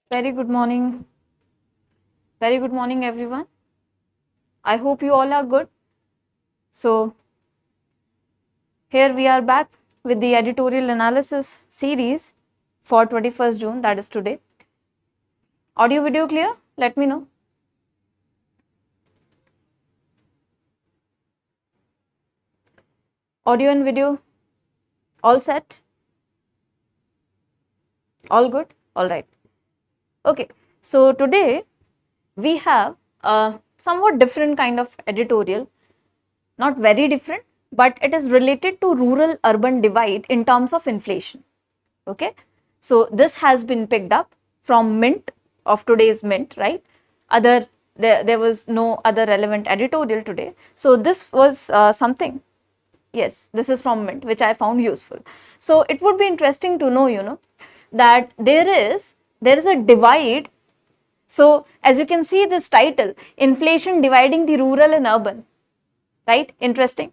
Very good morning. Very good morning, everyone. I hope you all are good. So, here we are back with the editorial analysis series for 21st June, that is today. Audio video clear? Let me know. Audio and video all set? All good? All right. Okay. So, today we have a somewhat different kind of editorial. Not very different, but it is related to rural urban divide in terms of inflation. Okay, so this has been picked up from Mint of today's Mint, right? There was no other relevant editorial today. So this was something. Yes, this is from Mint, which I found useful. So it would be interesting to know, that there is a divide. So as you can see this title, inflation dividing the rural and urban, right? Interesting.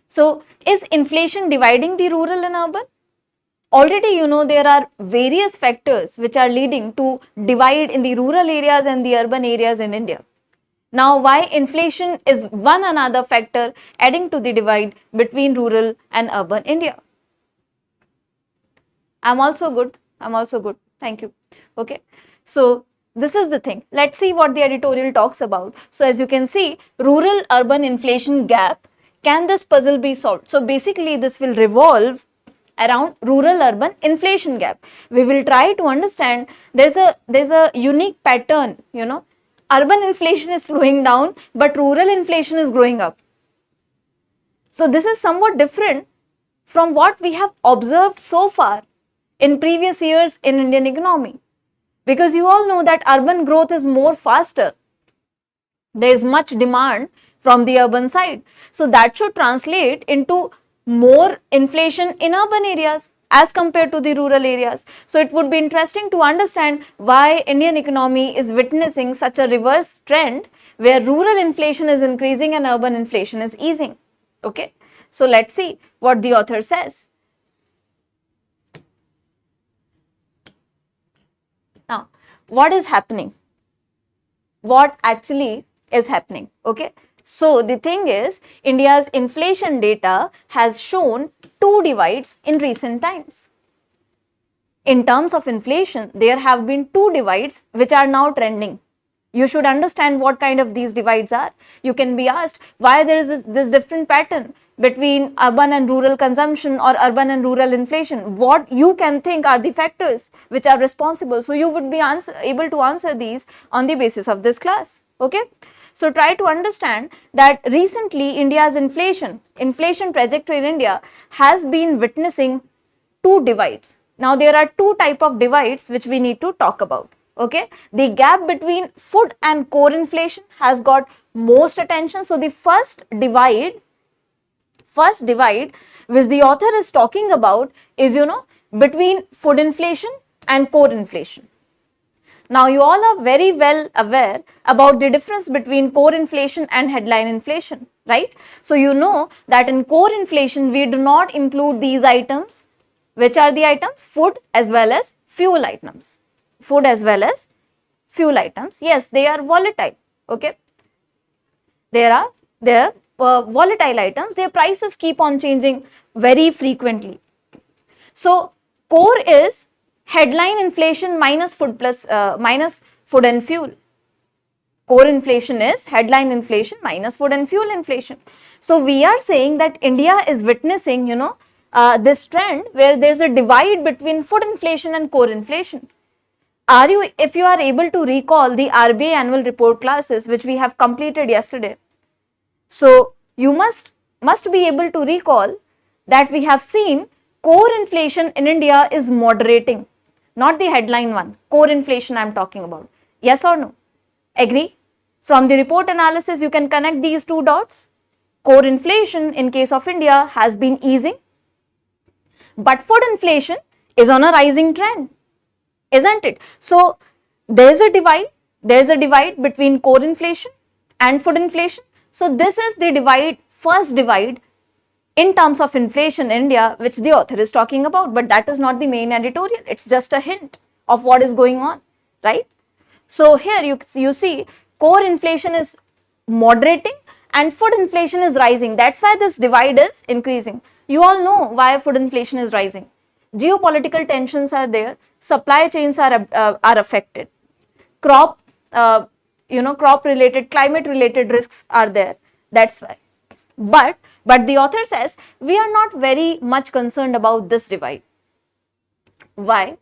So is inflation dividing the rural and urban? Already there are various factors which are leading to divide in the rural areas and the urban areas in India. Now, why inflation is one another factor adding to the divide between rural and urban India? I'm also good. Thank you. Okay. So, this is the thing. Let's see what the editorial talks about. So, as you can see, rural urban inflation gap. Can this puzzle be solved? So, basically, this will revolve around rural urban inflation gap. We will try to understand there's a unique pattern, urban inflation is slowing down, but rural inflation is growing up. So this is somewhat different from what we have observed so far in previous years in Indian economy, because you all know that urban growth is more faster. There is much demand from the urban side. So that should translate into more inflation in urban areas as compared to the rural areas. So it would be interesting to understand why Indian economy is witnessing such a reverse trend where rural inflation is increasing and urban inflation is easing. Okay, so let's see what the author says. Now, what is happening? What actually is happening? Okay. So the thing is, India's inflation data has shown two divides in recent times. In terms of inflation, there have been two divides which are now trending. You should understand what kind of these divides are. You can be asked why there is this different pattern between urban and rural consumption or urban and rural inflation. What you can think are the factors which are responsible. So you would be able to answer these on the basis of this class. Okay. So try to understand that recently India's inflation trajectory in India has been witnessing two divides. Now there are two types of divides which we need to talk about. Okay, the gap between food and core inflation has got most attention. So the first divide which the author is talking about is between food inflation and core inflation. Now, you all are very well aware about the difference between core inflation and headline inflation, right? So, you know that in core inflation, we do not include these items. Which are the items? Food as well as fuel items. Food as well as fuel items. Yes, they are volatile, okay? They are volatile items. Their prices keep on changing very frequently. So, core is headline inflation minus food minus food and fuel. Core inflation is headline inflation minus food and fuel inflation. So we are saying that India is witnessing, this trend where there is a divide between food inflation and core inflation. If you are able to recall the RBI annual report classes which we have completed yesterday, so you must be able to recall that we have seen core inflation in India is moderating. Not the headline one, core inflation I am talking about. Yes or no? Agree? From the report analysis, you can connect these two dots. Core inflation in case of India has been easing, but food inflation is on a rising trend, isn't it? So, there is a divide between core inflation and food inflation. So, this is the first divide in terms of inflation in India, which the author is talking about, but that is not the main editorial. It's just a hint. of what is going on, right? So here you see core inflation is moderating and food inflation is rising. That's why this divide is increasing. You all know why food inflation is rising. Geopolitical tensions are there, supply chains are affected, crop crop related, climate related risks are there. That's why. But the author says we are not very much concerned about this divide. Why?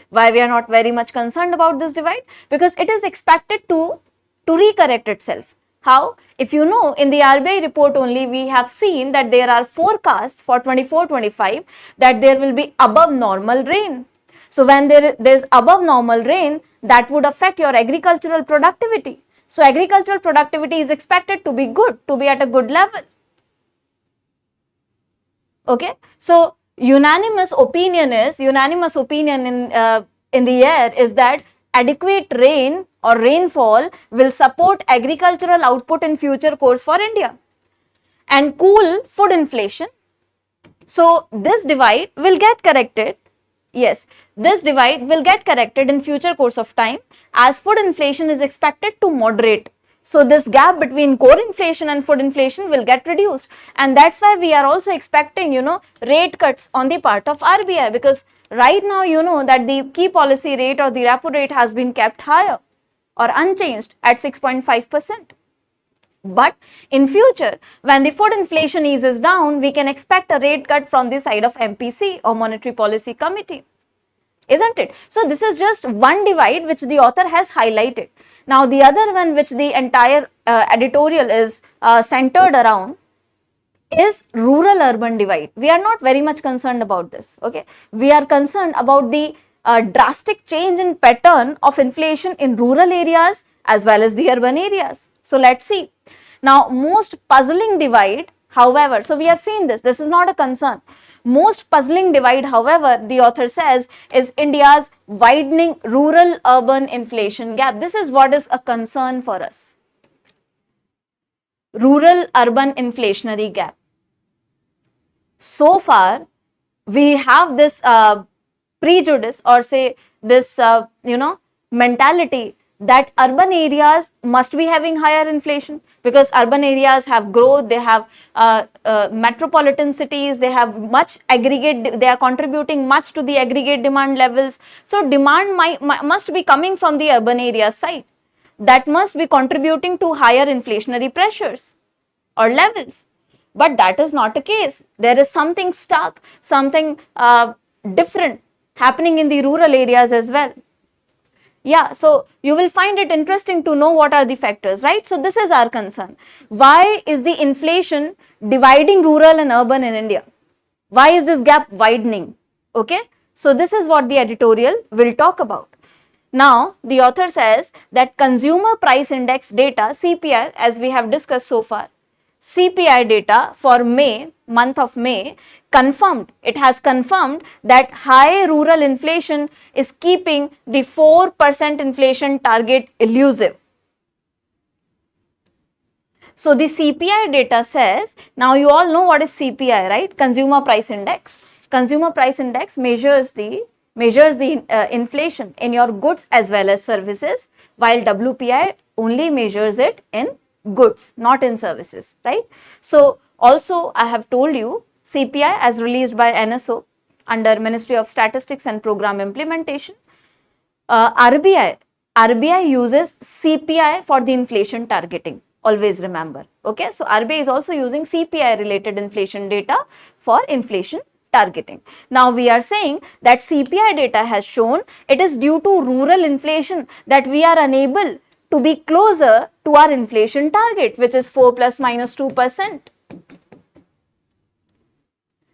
Why we are not very much concerned about this divide? Because it is expected to recorrect itself. How? If you know, in the RBI report only we have seen that there are forecasts for 24-25 that there will be above normal rain. So when there is above normal rain, that would affect your agricultural productivity. So agricultural productivity is expected to be good, to be at a good level. Okay, so unanimous opinion in the air is that adequate rain or rainfall will support agricultural output in future course for India and cool food inflation. So this divide will get corrected. Yes, this divide will get corrected in future course of time as food inflation is expected to moderate. So this gap between core inflation and food inflation will get reduced, and that's why we are also expecting, rate cuts on the part of RBI, because right now you know that the key policy rate or the repo rate has been kept higher or unchanged at 6.5%. But in future, when the food inflation eases down, we can expect a rate cut from the side of MPC or Monetary Policy Committee. Isn't it? So this is just one divide which the author has highlighted. Now the other one which the entire editorial is centered around is rural-urban divide. We are not very much concerned about this. Okay, we are concerned about the drastic change in pattern of inflation in rural areas as well as the urban areas. So let's see. Now most puzzling divide, however, so we have seen this is not a concern. Most puzzling divide, however, the author says, is India's widening rural-urban inflation gap. This is what is a concern for us. Rural-urban inflationary gap. So far, we have this prejudice, or say this, mentality that urban areas must be having higher inflation, because urban areas have growth, they have metropolitan cities, they have much aggregate, they are contributing much to the aggregate demand levels. So demand must be coming from the urban area side. That must be contributing to higher inflationary pressures or levels. But that is not the case. There is something stuck, something different happening in the rural areas as well. Yeah, so you will find it interesting to know what are the factors, right? So this is our concern. Why is the inflation dividing rural and urban in India? Why is this gap widening? Okay, so this is what the editorial will talk about. Now, the author says that consumer price index data, CPI, as we have discussed so far, CPI data for May, month of May, it has confirmed that high rural inflation is keeping the 4% inflation target elusive. So the CPI data says, now you all know what is CPI, right? Consumer price index. Consumer price index measures the inflation in your goods as well as services, while WPI only measures it in goods, not in services, right? So also I have told you CPI as released by NSO under Ministry of Statistics and Program Implementation. RBI uses CPI for the inflation targeting. Always remember. Okay, so RBI is also using CPI related inflation data for inflation targeting. Now we are saying that CPI data has shown it is due to rural inflation that we are unable to be closer to our inflation target, which is 4 plus minus 2%.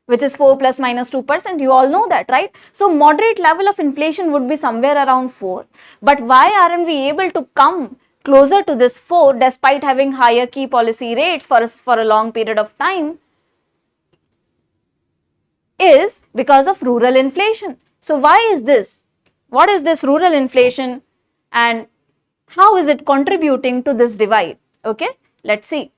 Which is 4 plus minus 2%. You all know that, right? So moderate level of inflation would be somewhere around 4. But why aren't we able to come closer to this 4 despite having higher key policy rates for a long period of time? Is because of rural inflation. So why is this? What is this rural inflation and how is it contributing to this divide? Okay, let's see.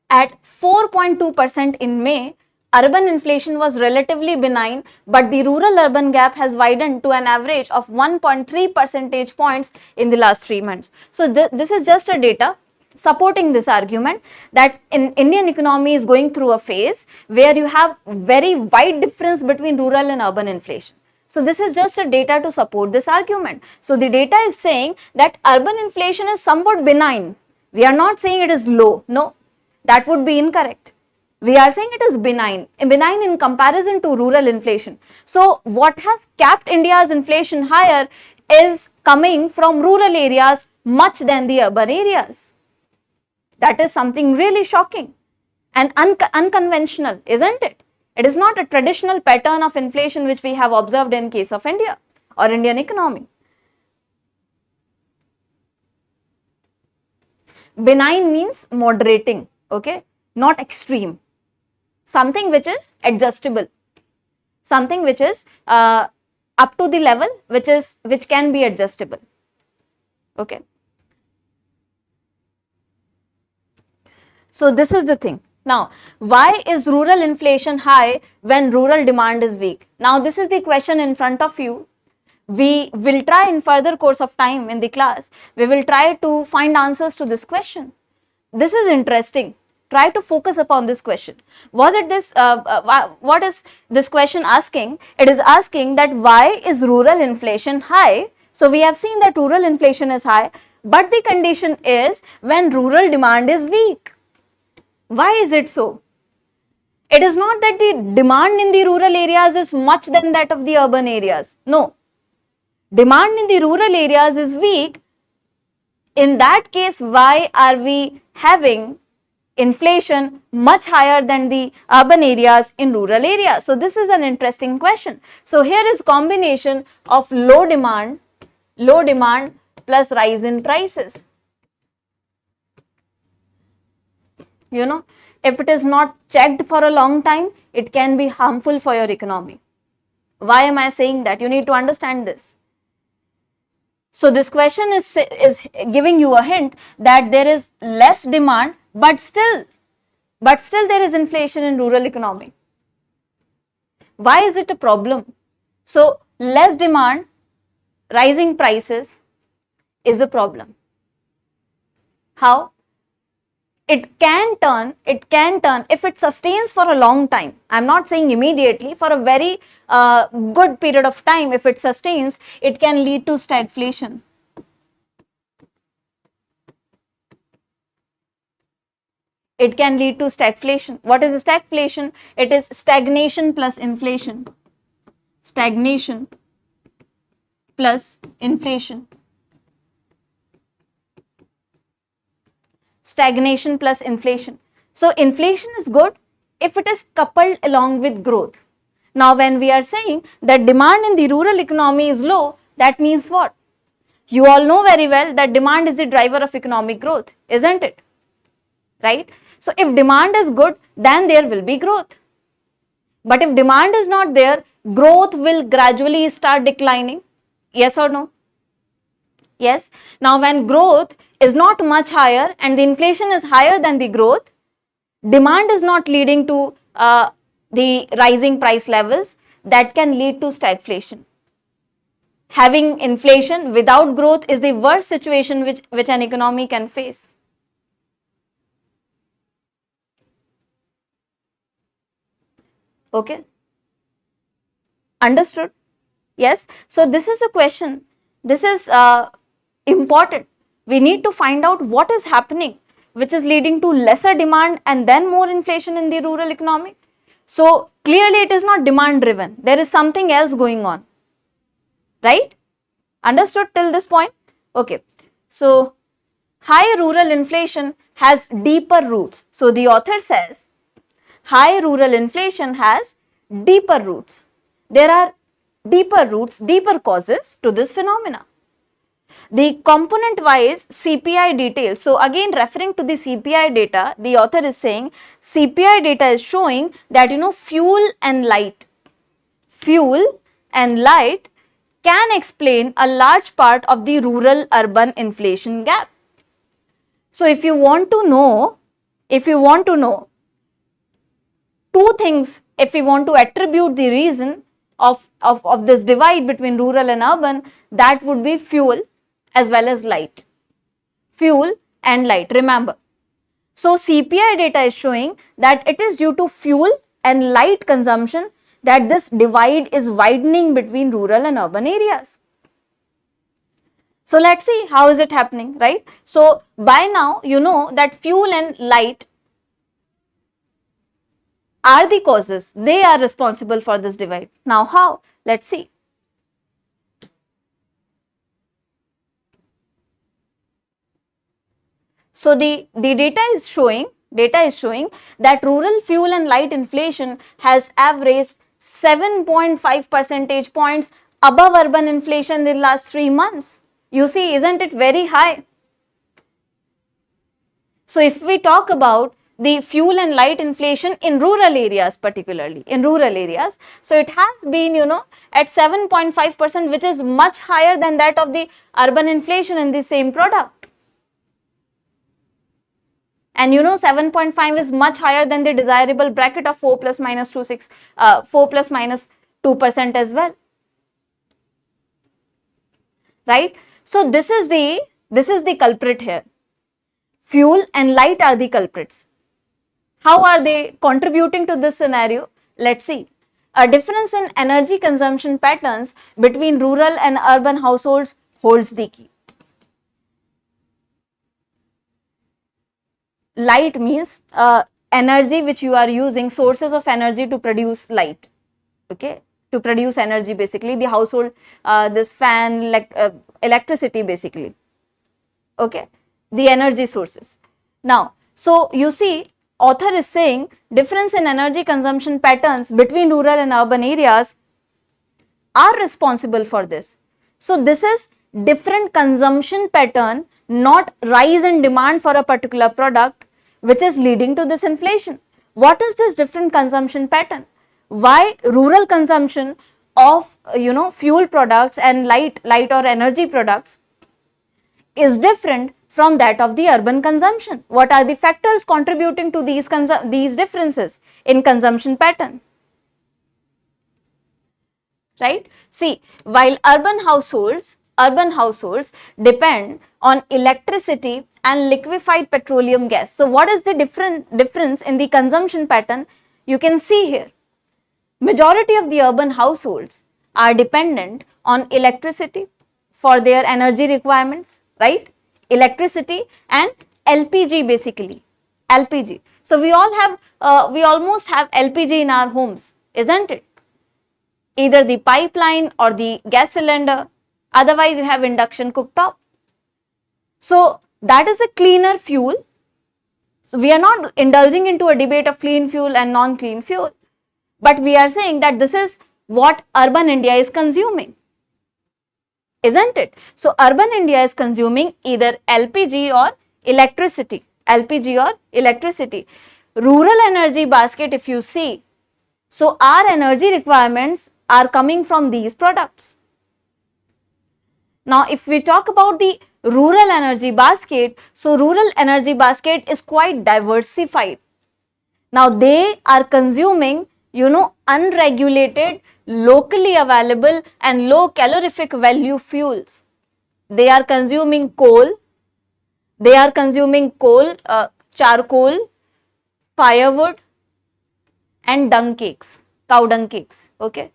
At 4.2% in May, urban inflation was relatively benign, but the rural-urban gap has widened to an average of 1.3 percentage points in the last 3 months. So this is just a data supporting this argument that in Indian economy is going through a phase where you have very wide difference between rural and urban inflation. So this is just a data to support this argument. So the data is saying that urban inflation is somewhat benign. We are not saying it is low. No, that would be incorrect. We are saying it is benign in comparison to rural inflation. So what has capped India's inflation higher is coming from rural areas much than the urban areas. That is something really shocking and unconventional, isn't it? It is not a traditional pattern of inflation which we have observed in case of India or Indian economy. Benign means moderating, okay, not extreme. Something which is adjustable, something which is up to the level which can be adjustable, okay. So this is the thing. Now, why is rural inflation high when rural demand is weak? Now, this is the question in front of you. We will try in further course of time in the class, we will try to find answers to this question. This is interesting. Try to focus upon this question. Was it this, what is this question asking? It is asking that why is rural inflation high? So, we have seen that rural inflation is high, but the condition is when rural demand is weak. Why is it so? It is not that the demand in the rural areas is much than that of the urban areas. No. Demand in the rural areas is weak. In that case, why are we having inflation much higher than the urban areas in rural areas? So this is an interesting question. So here is combination of low demand plus rise in prices. You know, if it is not checked for a long time, it can be harmful for your economy. Why am I saying that? You need to understand this. So this question is giving you a hint that there is less demand, but still there is inflation in rural economy. Why is it a problem? So less demand, rising prices is a problem. How? It can turn if it sustains for a long time. I'm not saying immediately, for a very good period of time, if it sustains, it can lead to stagflation. It can lead to stagflation. What is stagflation? It is stagnation plus inflation. Stagnation plus inflation. Stagnation plus inflation. So inflation is good if it is coupled along with growth. Now when we are saying that demand in the rural economy is low, that means what? You all know very well that demand is the driver of economic growth, isn't it? Right? So if demand is good, then there will be growth. But if demand is not there, growth will gradually start declining. Yes or no? Yes. Now when growth is not much higher and the inflation is higher than the growth, demand is not leading to the rising price levels, that can lead to stagflation. Having inflation without growth is the worst situation which an economy can face. Okay? Understood? Yes. So this is a question. This is important. We need to find out what is happening which is leading to lesser demand and then more inflation in the rural economy. So clearly it is not demand driven. There is something else going on. Right? Understood till this point? Okay. So high rural inflation has deeper roots. So the author says high rural inflation has deeper roots. There are deeper roots, deeper causes to this phenomena. The component wise CPI details. So again referring to the CPI data, the author is saying CPI data is showing that fuel and light can explain a large part of the rural urban inflation gap. So if you want to know two things, if we want to attribute the reason of this divide between rural and urban, that would be fuel as well as light. Fuel and light, remember. So CPI data is showing that it is due to fuel and light consumption that this divide is widening between rural and urban areas. So let's see how is it happening, right? So by now you know that fuel and light are the causes, they are responsible for this divide. Now how? Let's see. So the data is showing that rural fuel and light inflation has averaged 7.5 percentage points above urban inflation in the last 3 months. You see, isn't it very high? So if we talk about the fuel and light inflation in rural areas, particularly in rural areas, so it has been, at 7.5%, which is much higher than that of the urban inflation in the same product. And 7.5 is much higher than the desirable bracket of 4 plus minus 2% as well. Right? So this is the culprit here. Fuel and light are the culprits. How are they contributing to this scenario? Let's see. A difference in energy consumption patterns between rural and urban households holds the key. Light means energy which you are using, sources of energy to produce light, okay, to produce energy, basically the household, this fan, electricity basically, okay, the energy sources. Now, so you see, author is saying difference in energy consumption patterns between rural and urban areas are responsible for this. So this is different consumption pattern, not rise in demand for a particular product, which is leading to this inflation. What is this different consumption pattern? Why rural consumption of fuel products and light or energy products is different from that of the urban consumption? What are the factors contributing to these differences in consumption pattern? Right? See, while urban households depend on electricity and liquefied petroleum gas. So what is the difference in the consumption pattern? You can see here, majority of the urban households are dependent on electricity for their energy requirements, right? Electricity and LPG, basically, LPG. So we almost have LPG in our homes, isn't it? Either the pipeline or the gas cylinder, otherwise you have induction cooktop. So that is a cleaner fuel. So we are not indulging into a debate of clean fuel and non-clean fuel, but we are saying that this is what urban India is consuming, isn't it? So urban India is consuming either LPG or electricity, Rural energy basket, if you see, so our energy requirements are coming from these products. Now, if we talk about the rural energy basket, so rural energy basket is quite diversified. Now, they are consuming, unregulated, locally available and low calorific value fuels. They are consuming coal, charcoal, firewood and cow dung cakes, okay.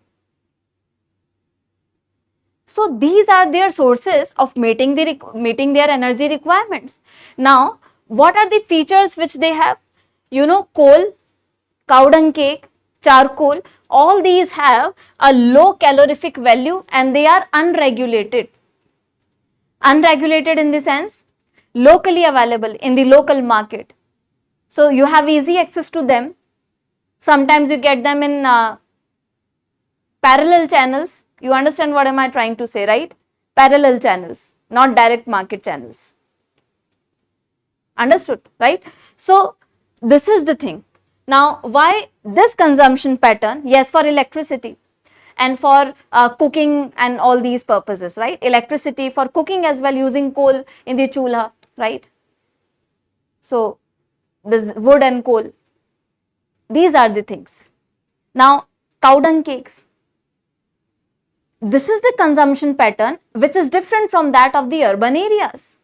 So these are their sources of meeting their energy requirements. Now, what are the features which they have? Coal, cow dung cake, charcoal, all these have a low calorific value and they are unregulated. Unregulated in the sense, locally available in the local market. So you have easy access to them. Sometimes you get them in parallel channels. You understand what am I trying to say, right? Parallel channels, not direct market channels. Understood, right? So this is the thing. Now, why this consumption pattern? Yes, for electricity and for cooking and all these purposes, right? Electricity for cooking as well, using coal in the chulha, right? So this wood and coal. These are the things. Now, cow dung cakes. This is the consumption pattern which is different from that of the urban areas.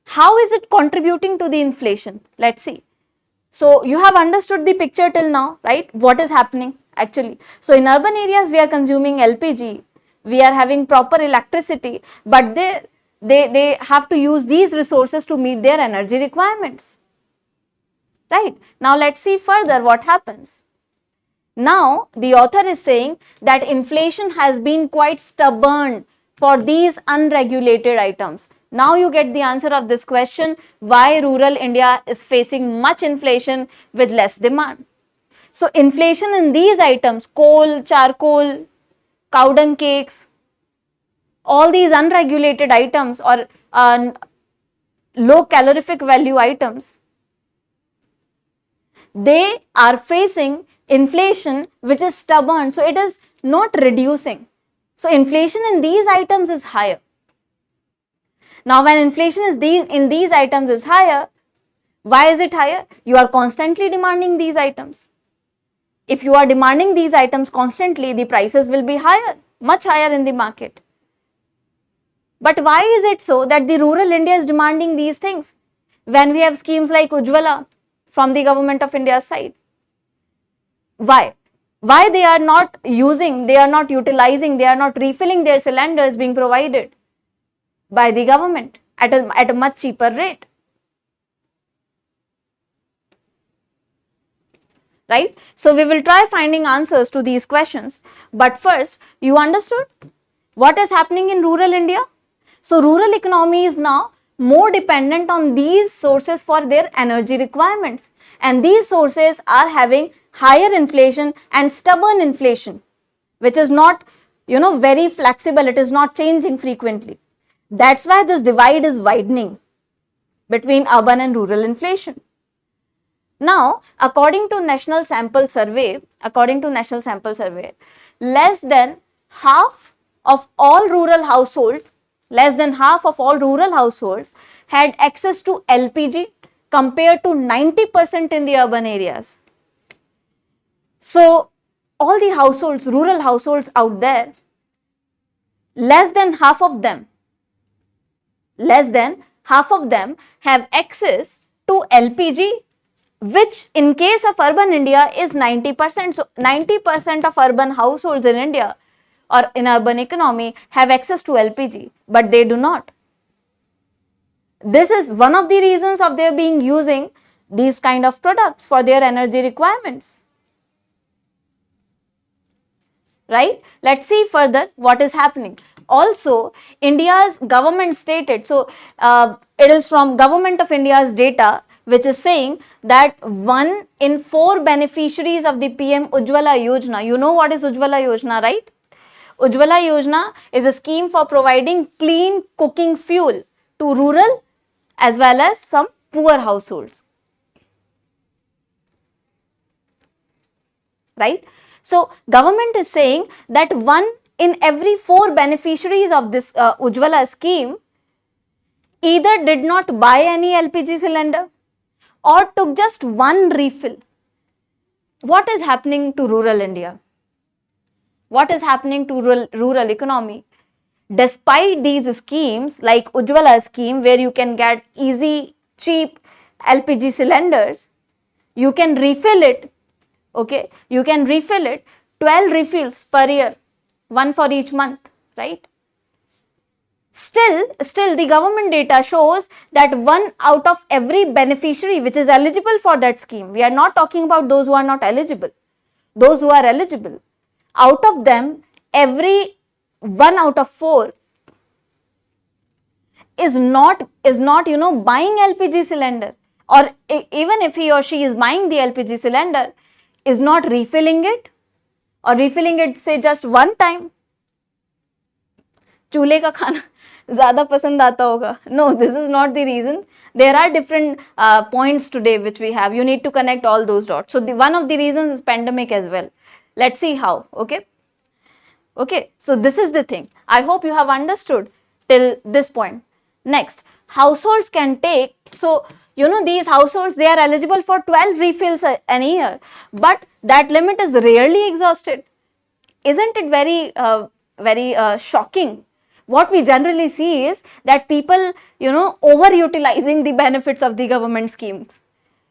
How is it contributing to the inflation? Let's see. So, you have understood the picture till now, right? What is happening actually? So, in urban areas, we are consuming LPG, we are having proper electricity, but they have to use these resources to meet their energy requirements, right? Now, let's see further what happens. Now, the author is saying that inflation has been quite stubborn for these unregulated items. Now, you get the answer of this question, why rural India is facing much inflation with less demand. So, inflation in these items, coal, charcoal, cow dung cakes, all these unregulated items or low calorific value items, they are facing inflation which is stubborn, so it is not reducing. So, inflation in these items is higher. Now, when inflation is in these items is higher, why is it higher? You are constantly demanding these items. If you are demanding these items constantly, the prices will be higher, much higher in the market. But why is it so that the rural India is demanding these things when we have schemes like Ujjwala from the government of India's side? Why? Why they are not using, they are not utilizing, they are not refilling their cylinders being provided by the government at a much cheaper rate? Right? So, we will try finding answers to these questions. But first, you understood what is happening in rural India? So, rural economy is now more dependent on these sources for their energy requirements, and these sources are having higher inflation and stubborn inflation, which is not, very flexible, it is not changing frequently. That's why this divide is widening between urban and rural inflation. Now, according to National Sample Survey, less than half of all rural households had access to LPG compared to 90% in the urban areas. So, all the households, rural households out there, less than half of them have access to LPG, which in case of urban India is 90%. So, 90% of urban households in India or in urban economy have access to LPG, but they do not. This is one of the reasons of their being using these kind of products for their energy requirements. Right? Let's see further what is happening. Also, India's government stated, so it is from Government of India's data, which is saying that 1 in 4 beneficiaries of the PM Ujjwala Yojana, you know what is Ujjwala Yojana, right? Ujjwala Yojana is a scheme for providing clean cooking fuel to rural as well as some poor households. Right? So, government is saying that 1 in every 4 beneficiaries of this Ujjwala scheme either did not buy any LPG cylinder or took just one refill. What is happening to rural India? What is happening to rural economy? Despite these schemes like Ujjwala scheme, where you can get easy, cheap LPG cylinders, you can refill it, okay? You can refill it 12 refills per year, 1 for each month, right? Still the government data shows that 1 out of every beneficiary which is eligible for that scheme, we are not talking about those who are not eligible, those who are eligible, out of them, every 1 out of 4 is not buying LPG cylinder, or even if he or she is buying the LPG cylinder, is not refilling it, or refilling it say just one time. चूल्हे का खाना ज़्यादा पसंद आता होगा. No, this is not the reason. There are different points today which we have. You need to connect all those dots. So, one of the reasons is pandemic as well. Let's see how, okay? Okay, so this is the thing. I hope you have understood till this point. Next, households can take, so these households, they are eligible for 12 refills an year, but that limit is rarely exhausted. Isn't it very shocking? What we generally see is that people, overutilizing the benefits of the government schemes.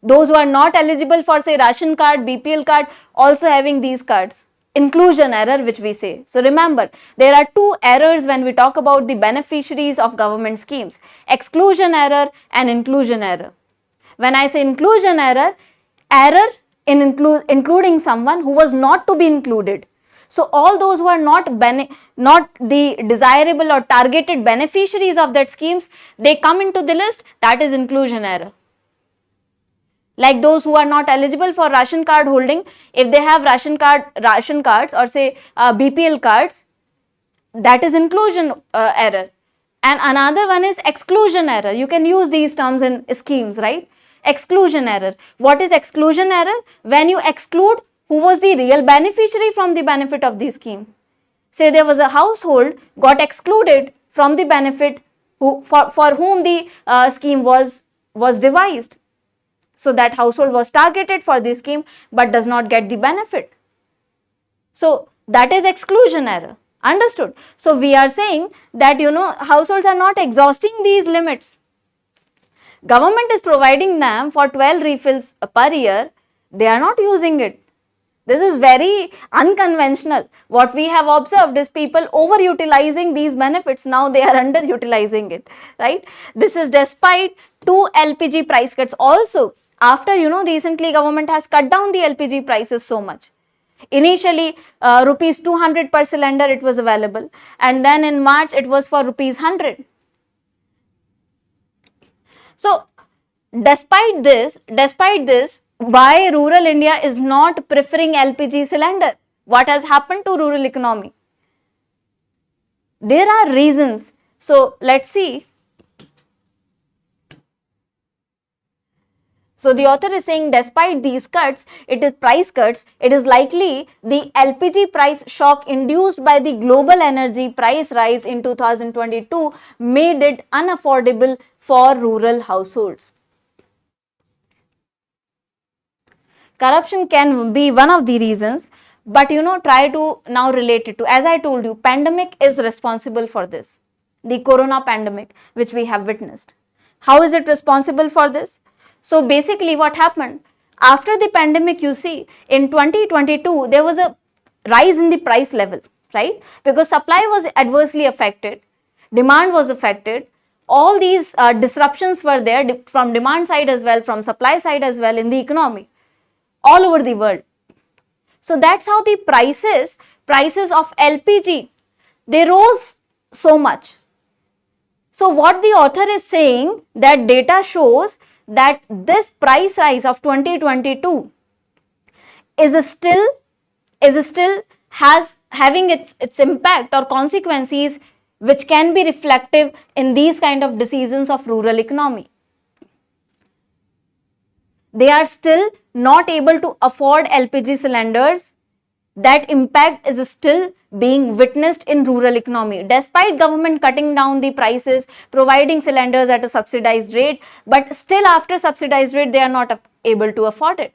Those who are not eligible for, say, ration card, BPL card, also having these cards. Inclusion error, which we say. So remember, there are two errors when we talk about the beneficiaries of government schemes: exclusion error and inclusion error. When I say inclusion error, error in including someone who was not to be included. So all those who are not the desirable or targeted beneficiaries of that schemes, they come into the list. That is inclusion error. Like those who are not eligible for ration card holding, if they have ration cards or say BPL cards, that is inclusion error. And another one is exclusion error. You can use these terms in schemes, right? Exclusion error. What is exclusion error? When you exclude who was the real beneficiary from the benefit of the scheme. Say there was a household got excluded from the benefit for whom the scheme was devised. So that household was targeted for the scheme but does not get the benefit. So that is exclusion error. Understood? So we are saying that households are not exhausting these limits. Government is providing them for 12 refills per year. They are not using it. This is very unconventional. What we have observed is people overutilizing these benefits. Now they are underutilizing it, right? This is despite 2 LPG price cuts also. After, recently government has cut down the LPG prices so much. Initially, rupees 200 per cylinder it was available, and then in March it was for rupees 100. So, despite this, why rural India is not preferring LPG cylinder? What has happened to rural economy? There are reasons. So, let's see. So the author is saying despite these cuts, price cuts, it is likely the LPG price shock induced by the global energy price rise in 2022 made it unaffordable for rural households. Corruption can be one of the reasons, but try to now relate it to, as I told you, pandemic is responsible for this. The corona pandemic which we have witnessed. How is it responsible for this? So basically what happened after the pandemic, you see in 2022 there was a rise in the price level, right? Because supply was adversely affected, demand was affected, all these disruptions were there from demand side as well, from supply side as well in the economy all over the world. So that's how the prices of LPG, they rose so much. So what the author is saying, that data shows that this price rise of 2022 is still having its impact or consequences which can be reflective in these kind of decisions of rural economy. They are still not able to afford LPG cylinders. That impact is still being witnessed in rural economy, despite government cutting down the prices, providing cylinders at a subsidized rate, but still after subsidized rate, they are not able to afford it.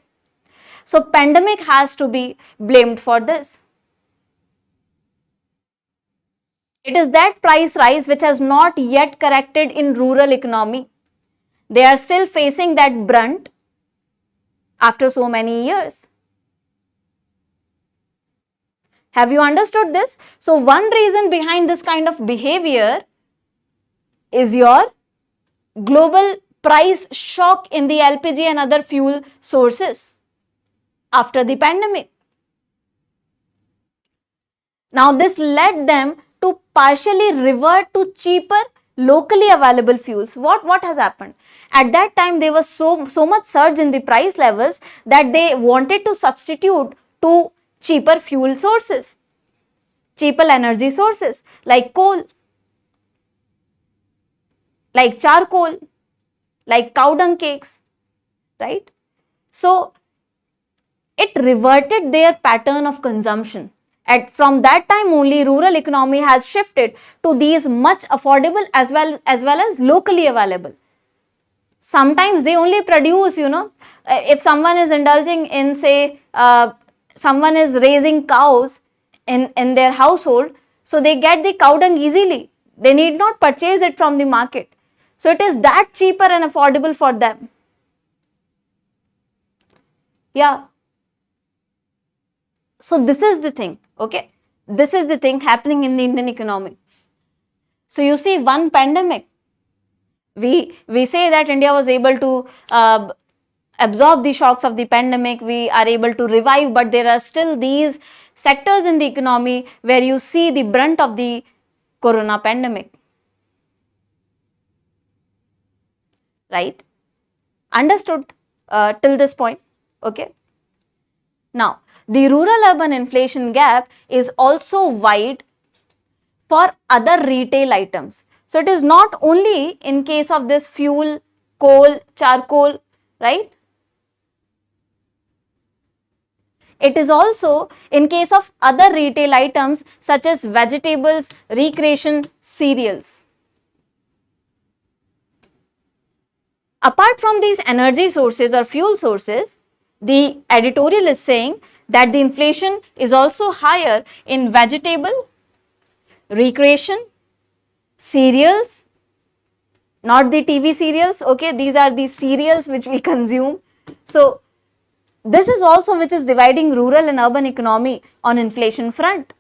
So pandemic has to be blamed for this. It is that price rise which has not yet corrected in rural economy. They are still facing that brunt after so many years. Have you understood this? So one reason behind this kind of behavior is your global price shock in the LPG and other fuel sources after the pandemic. Now this led them to partially revert to cheaper locally available fuels. What has happened? At that time there was so much surge in the price levels that they wanted to substitute to cheaper fuel sources, cheaper energy sources like coal, like charcoal, like cow dung cakes, right? So it reverted their pattern of consumption. From that time only, rural economy has shifted to these much affordable as well as locally available. Sometimes they only produce, if someone is indulging in, say, someone is raising cows in their household, so they get the cow dung easily. They need not purchase it from the market. So it is that cheaper and affordable for them. Yeah. So this is the thing, okay? This is the thing happening in the Indian economy. So you see, one pandemic, we say that India was able to absorb the shocks of the pandemic, we are able to revive, but there are still these sectors in the economy where you see the brunt of the corona pandemic. Right? Understood till this point? Okay. Now, the rural-urban inflation gap is also wide for other retail items. So it is not only in case of this fuel, coal, charcoal, right? It is also in case of other retail items such as vegetables, recreation, cereals. Apart from these energy sources or fuel sources, the editorial is saying that the inflation is also higher in vegetable, recreation, cereals, not the TV serials, okay, these are the cereals which we consume. So this is also which is dividing rural and urban economy on inflation front.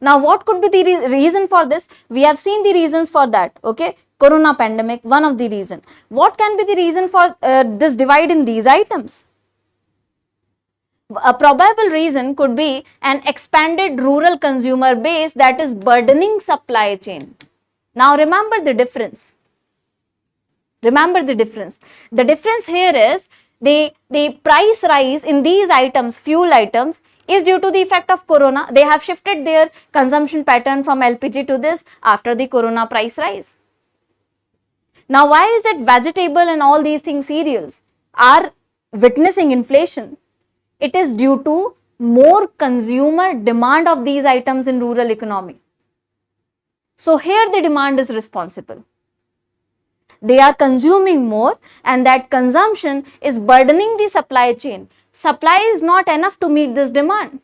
Now what could be the reason for this? We have seen the reasons for that, okay, corona pandemic, one of the reason. What can be the reason for this divide in these items? A probable reason could be an expanded rural consumer base that is burdening supply chain. Now remember the difference. Remember the difference. The difference here is the price rise in these items, fuel items, is due to the effect of corona. They have shifted their consumption pattern from LPG to this after the corona price rise. Now why is it vegetable and all these things, cereals, are witnessing inflation? It is due to more consumer demand of these items in rural economy. So here the demand is responsible. They are consuming more and that consumption is burdening the supply chain. Supply is not enough to meet this demand.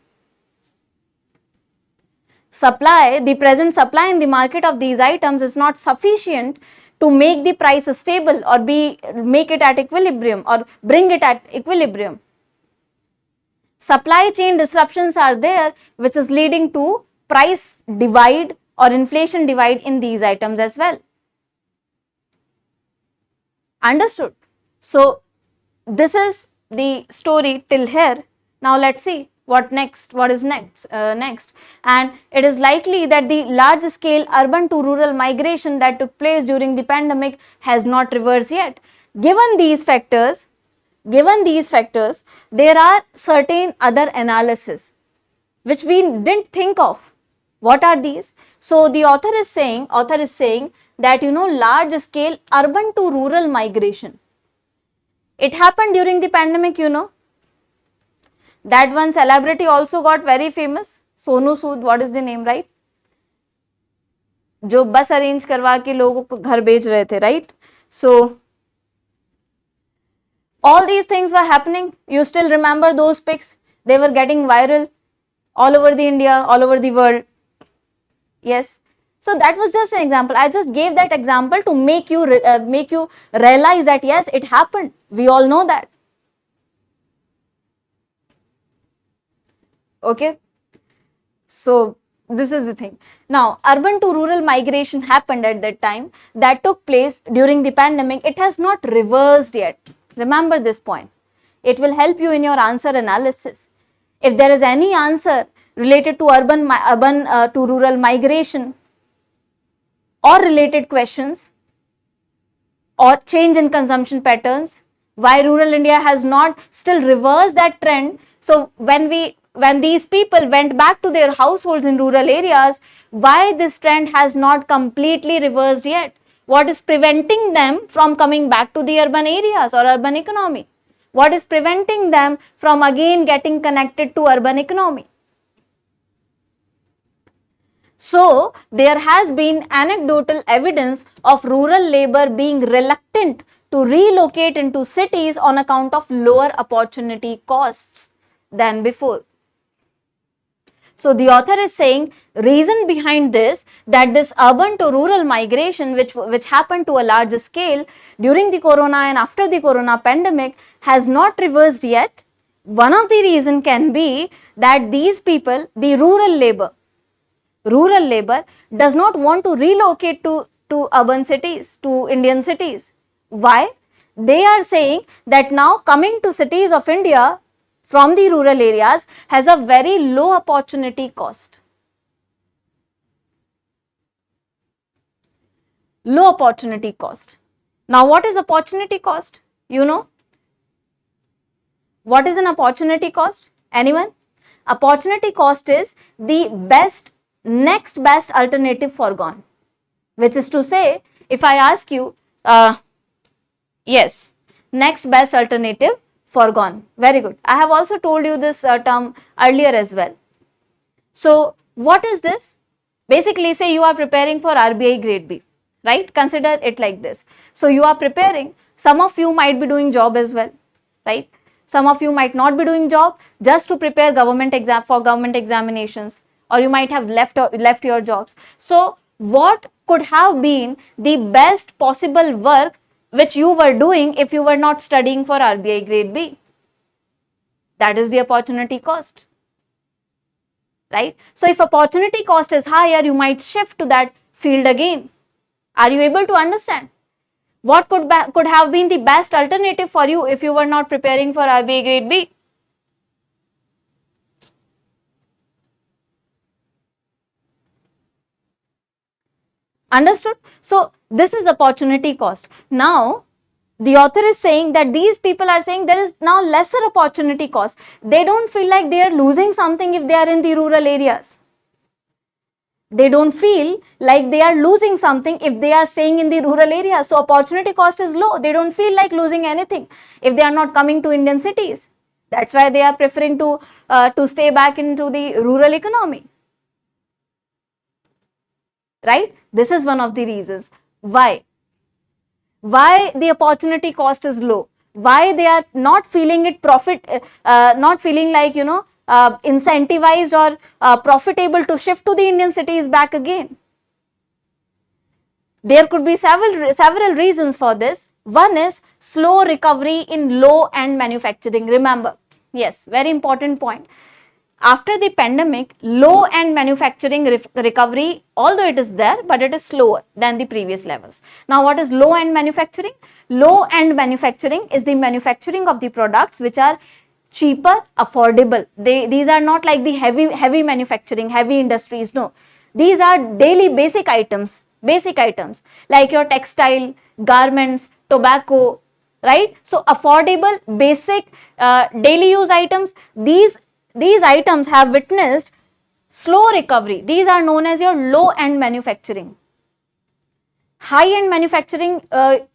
Supply, the present supply in the market of these items is not sufficient to make the price stable or make it at equilibrium or bring it at equilibrium. Supply chain disruptions are there which is leading to price divide or inflation divide in these items as well. Understood? So this is the story till here. Now let's see what next, what is next. And it is likely that the large scale urban to rural migration that took place during the pandemic has not reversed yet. Given these factors, there are certain other analysis which we didn't think of. What are these? So the author is saying that large scale urban to rural migration. It happened during the pandemic, That one celebrity also got very famous. Sonu Sood, what is the name, right? जो बस arrange करवा के लोगों को घर भेज रहे थे, right? So all these things were happening. You still remember those pics? They were getting viral all over the India, all over the world. Yes. So that was just an example. I just gave that example to make you realize that yes, it happened. We all know that. Okay. So this is the thing. Now, urban to rural migration happened at that time. That took place during the pandemic. It has not reversed yet. Remember this point. It will help you in your answer analysis. If there is any answer related to urban to rural migration or related questions or change in consumption patterns, why rural India has not still reversed that trend. So when these people went back to their households in rural areas, why this trend has not completely reversed yet? What is preventing them from coming back to the urban areas or urban economy? What is preventing them from again getting connected to urban economy? So, there has been anecdotal evidence of rural labor being reluctant to relocate into cities on account of lower opportunity costs than before. So, the author is saying reason behind this, that this urban to rural migration which happened to a large scale during the corona and after the corona pandemic has not reversed yet. One of the reason can be that these people, the rural labor does not want to relocate to urban cities, to Indian cities. Why? They are saying that now coming to cities of India from the rural areas has a very low opportunity cost. Low opportunity cost. Now, what is opportunity cost? You know? What is an opportunity cost? Anyone? Opportunity cost is the next best alternative foregone. Which is to say, if I ask you, yes, next best alternative foregone. Very good. I have also told you this term earlier as well. So, what is this? Basically, say you are preparing for RBI grade B, right? Consider it like this. So, you are preparing, some of you might be doing job as well, right? Some of you might not be doing job just to prepare government examinations, or you might have left your jobs. So, what could have been the best possible work which you were doing if you were not studying for RBI grade B? That is the opportunity cost, right? So, if opportunity cost is higher, you might shift to that field again. Are you able to understand? What could have been the best alternative for you if you were not preparing for RBI grade B? Understood? So, this is opportunity cost. Now, the author is saying that these people are saying there is now lesser opportunity cost. They don't feel like they are losing something if they are in the rural areas. They don't feel like they are losing something if they are staying in the rural areas. So, opportunity cost is low. They don't feel like losing anything if they are not coming to Indian cities. That's why they are preferring to stay back into the rural economy. Right? This is one of the reasons. Why? Why the opportunity cost is low? Why they are not feeling it not feeling like, incentivized or profitable to shift to the Indian cities back again? There could be several reasons for this. One is slow recovery in low-end manufacturing. Remember, yes, very important point. After the pandemic, low-end manufacturing recovery, although it is there, but it is slower than the previous levels. Now, what is low-end manufacturing? Low-end manufacturing is the manufacturing of the products which are cheaper, affordable. These are not like the heavy manufacturing, heavy industries. No, these are daily basic items like your textile, garments, tobacco, right? So, affordable, basic, daily use items. These items have witnessed slow recovery. These are known as your low-end manufacturing. High-end manufacturing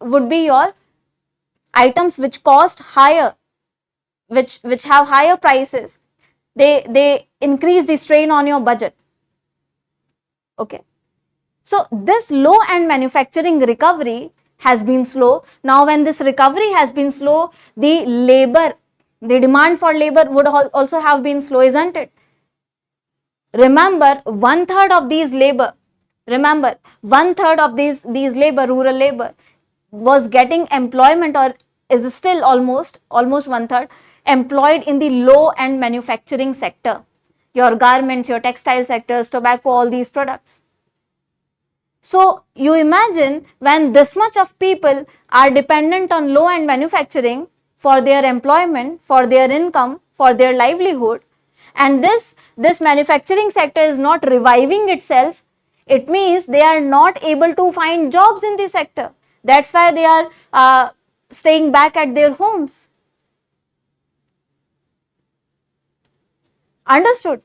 would be your items which cost higher, which have higher prices. They increase the strain on your budget. Okay. So, this low-end manufacturing recovery has been slow. Now, when this recovery has been slow, the demand for labor would also have been slow, isn't it? Remember, one-third of these labor, rural labor, was getting employment, or is still almost one-third employed in the low-end manufacturing sector. Your garments, your textile sectors, tobacco, all these products. So, you imagine when this much of people are dependent on low-end manufacturing for their employment, for their income, for their livelihood, and this manufacturing sector is not reviving itself, it means they are not able to find jobs in the sector. That's why they are staying back at their homes. Understood?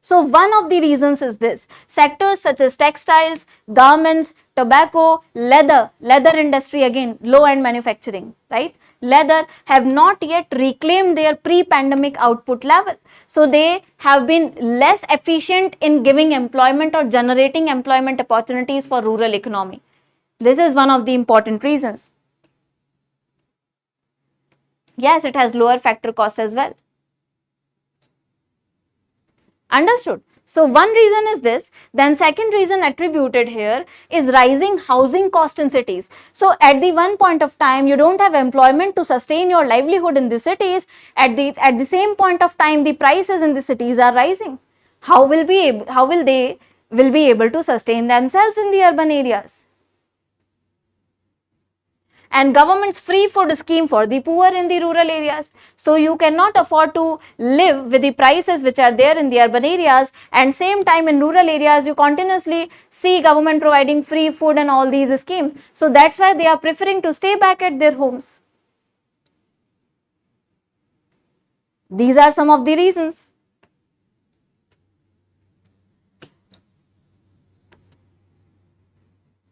So one of the reasons is this: sectors such as textiles, garments, tobacco, leather industry, again low-end manufacturing, right? Leather have not yet reclaimed their pre-pandemic output level. So they have been less efficient in giving employment or generating employment opportunities for rural economy. This is one of the important reasons. Yes, it has lower factor cost as well. Understood. So one reason is this. Then second reason attributed here is rising housing cost in cities. So at the one point of time, you don't have employment to sustain your livelihood in the cities. At the same point of time, the prices in the cities are rising. How will they be able to sustain themselves in the urban areas? And government's free food scheme for the poor in the rural areas. So you cannot afford to live with the prices which are there in the urban areas, and same time in rural areas you continuously see government providing free food and all these schemes. So that's why they are preferring to stay back at their homes. These are some of the reasons.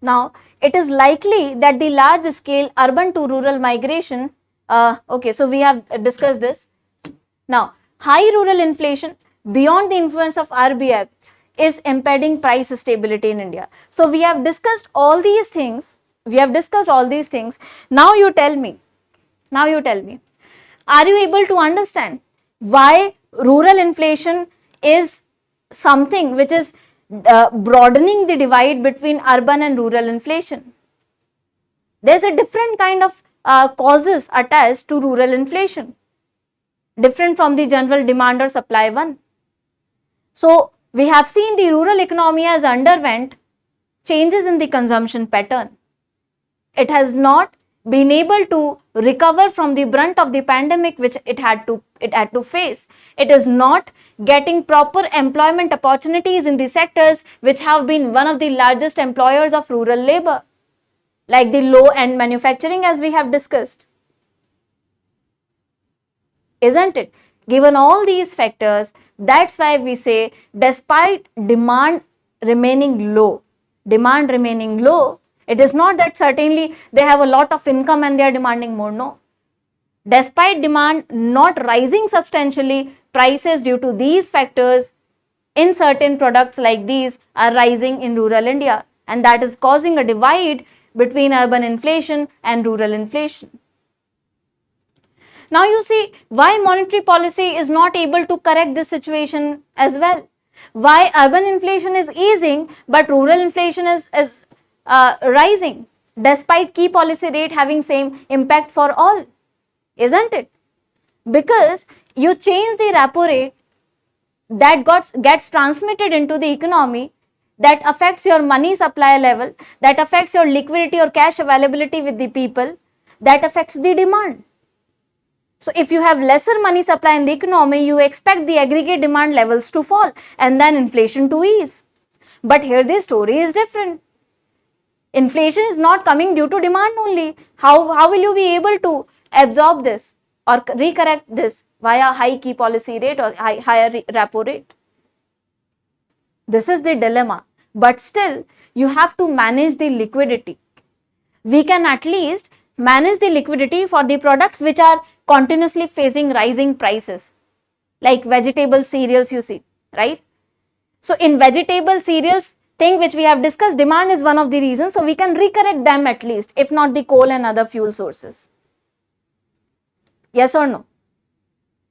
Now, it is likely that the large scale urban to rural migration, okay, so we have discussed this. Now, high rural inflation beyond the influence of RBI is impeding price stability in India. So, we have discussed all these things. Now you tell me, are you able to understand why rural inflation is something which is broadening the divide between urban and rural inflation? There's a different kind of causes attached to rural inflation, different from the general demand or supply one. So we have seen the rural economy has underwent changes in the consumption pattern. It has not been able to recover from the brunt of the pandemic which it had to face. It is not getting proper employment opportunities in the sectors which have been one of the largest employers of rural labor, like the low-end manufacturing, as we have discussed. Isn't it? Given all these factors, that's why we say despite demand remaining low, it is not that certainly they have a lot of income and they are demanding more. No. Despite demand not rising substantially, prices due to these factors in certain products like these are rising in rural India, and that is causing a divide between urban inflation and rural inflation. Now you see why monetary policy is not able to correct this situation as well. Why urban inflation is easing but rural inflation is rising despite key policy rate having same impact for all. Isn't it? Because you change the repo rate, that gets transmitted into the economy, that affects your money supply level, that affects your liquidity or cash availability with the people, that affects the demand. So if you have lesser money supply in the economy, you expect the aggregate demand levels to fall and then inflation to ease. But here the story is different. Inflation is not coming due to demand only. How will you be able to absorb this or recorrect this via high key policy rate or higher repo rate? This is the dilemma. But still, you have to manage the liquidity. We can at least manage the liquidity for the products which are continuously facing rising prices, like vegetable cereals, you see, right? So in vegetable cereals thing which we have discussed, demand is one of the reasons, so we can recorrect them at least, if not the coal and other fuel sources. Yes or no?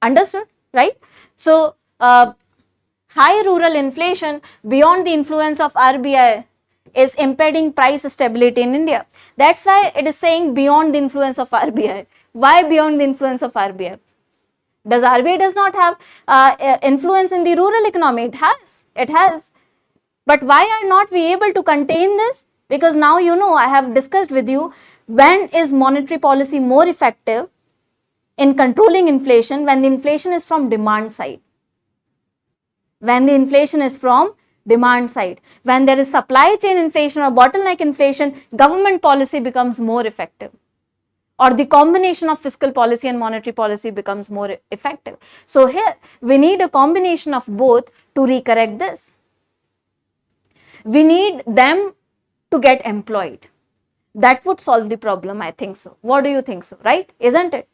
Understood, right? So high rural inflation beyond the influence of RBI is impeding price stability in India. That's why it is saying beyond the influence of RBI. Why beyond the influence of RBI? Does RBI does not have influence in the rural economy? It has. But why are not we able to contain this? Because now you know, I have discussed with you, when is monetary policy more effective in controlling inflation? When the inflation is from demand side. When the inflation is from demand side. When there is supply chain inflation or bottleneck inflation, government policy becomes more effective. or the combination of fiscal policy and monetary policy becomes more effective. So here we need a combination of both to recorrect this. We need them to get employed. That would solve the problem, I think so. What do you think so, right? Isn't it?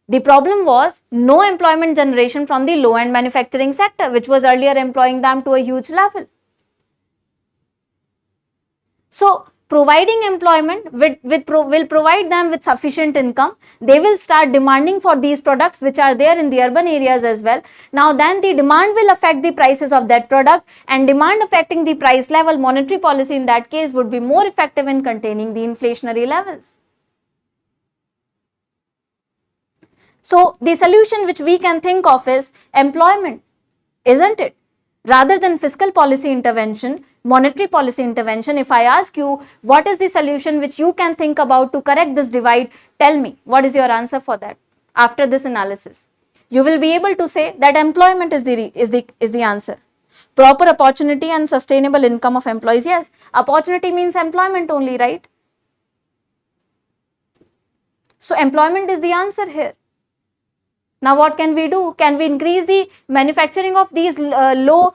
The problem was no employment generation from the low-end manufacturing sector, which was earlier employing them to a huge level. So, providing employment will provide them with sufficient income. They will start demanding for these products which are there in the urban areas as well. Now then the demand will affect the prices of that product, and demand affecting the price level, monetary policy in that case would be more effective in containing the inflationary levels. So, the solution which we can think of is employment, isn't it? Rather than fiscal policy intervention, monetary policy intervention, if I ask you what is the solution which you can think about to correct this divide, tell me what is your answer for that after this analysis. You will be able to say that employment is the answer. Proper opportunity and sustainable income of employees. Yes, opportunity means employment only, right? So, employment is the answer here. Now, what can we do? Can we increase the manufacturing of these low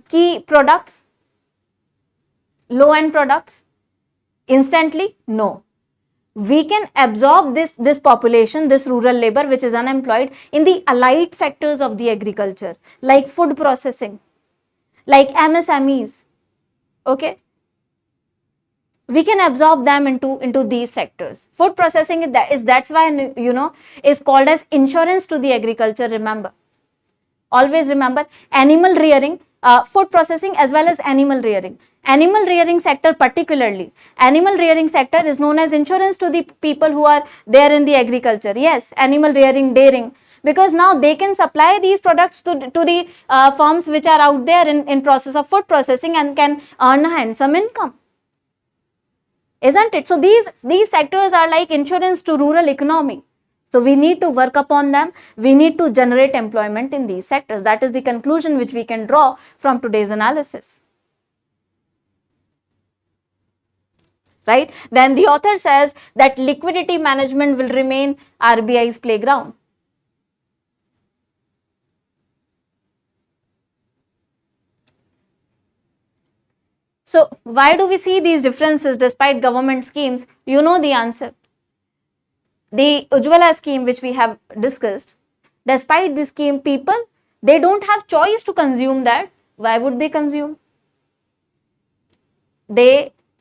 key products, low end products instantly? No. We can absorb this population, this rural labor which is unemployed in the allied sectors of the agriculture, like food processing, like MSMEs, okay? We can absorb them into these sectors. Food processing that's why, you know, is called as insurance to the agriculture. Remember, always remember, animal rearing, food processing as well as animal rearing. Animal rearing sector particularly, animal rearing sector is known as insurance to the people who are there in the agriculture. Yes, animal rearing, dairying, because now they can supply these products to the farms which are out there in process of food processing and can earn a handsome income. Isn't it? So, these sectors are like insurance to rural economy. So, we need to work upon them. We need to generate employment in these sectors. That is the conclusion which we can draw from today's analysis. Right? Then the author says that liquidity management will remain RBI's playground. So, why do we see these differences despite government schemes? You know the answer. The Ujjwala scheme which we have discussed, despite this scheme, people, they don't have choice to consume that. Why would they consume?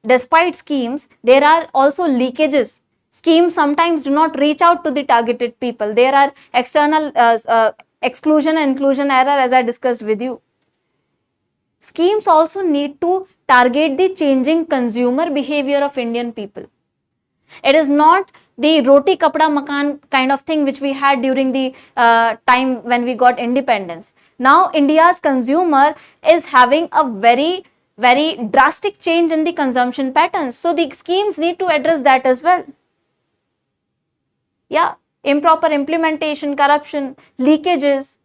Despite schemes, there are also leakages. Schemes sometimes do not reach out to the targeted people. There are external exclusion and inclusion error, as I discussed with you. Schemes also need to target the changing consumer behavior of Indian people. It is not the roti kapda makan kind of thing which we had during the time when we got independence. Now India's consumer is having a very drastic change in the consumption patterns. So the schemes need to address that as well. Yeah, improper implementation, corruption, leakages,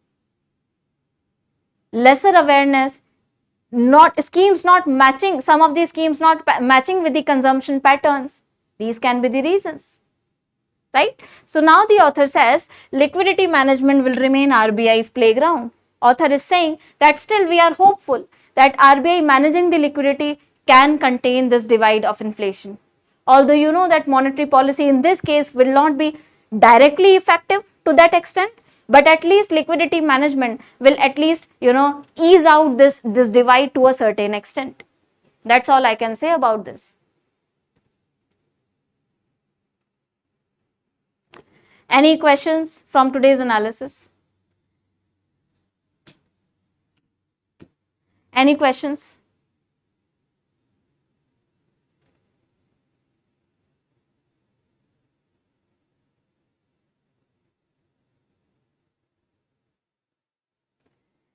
lesser awareness, schemes not matching, some of these schemes not matching with the consumption patterns. These can be the reasons, right? So now the author says liquidity management will remain RBI's playground. Author is saying that still we are hopeful that RBI managing the liquidity can contain this divide of inflation. Although you know that monetary policy in this case will not be directly effective to that extent, but at least liquidity management will at least, you know, ease out this divide to a certain extent. That's all I can say about this. Any questions from today's analysis? Any questions?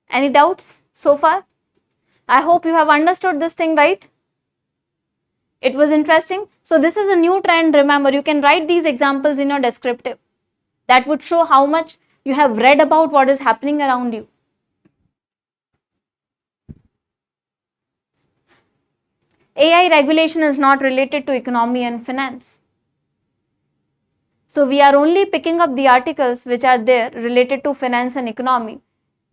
Any doubts so far? I hope you have understood this thing, right? It was interesting. So this is a new trend. Remember, you can write these examples in your descriptive. That would show how much you have read about what is happening around you. AI regulation is not related to economy and finance. So we are only picking up the articles which are there related to finance and economy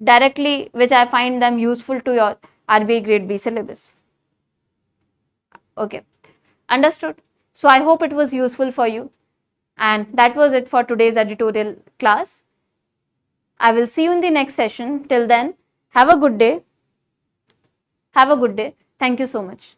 directly, which I find them useful to your RBI grade B syllabus. Okay, understood. So I hope it was useful for you. And that was it for today's editorial class. I will see you in the next session. Till then, have a good day. Have a good day. Thank you so much.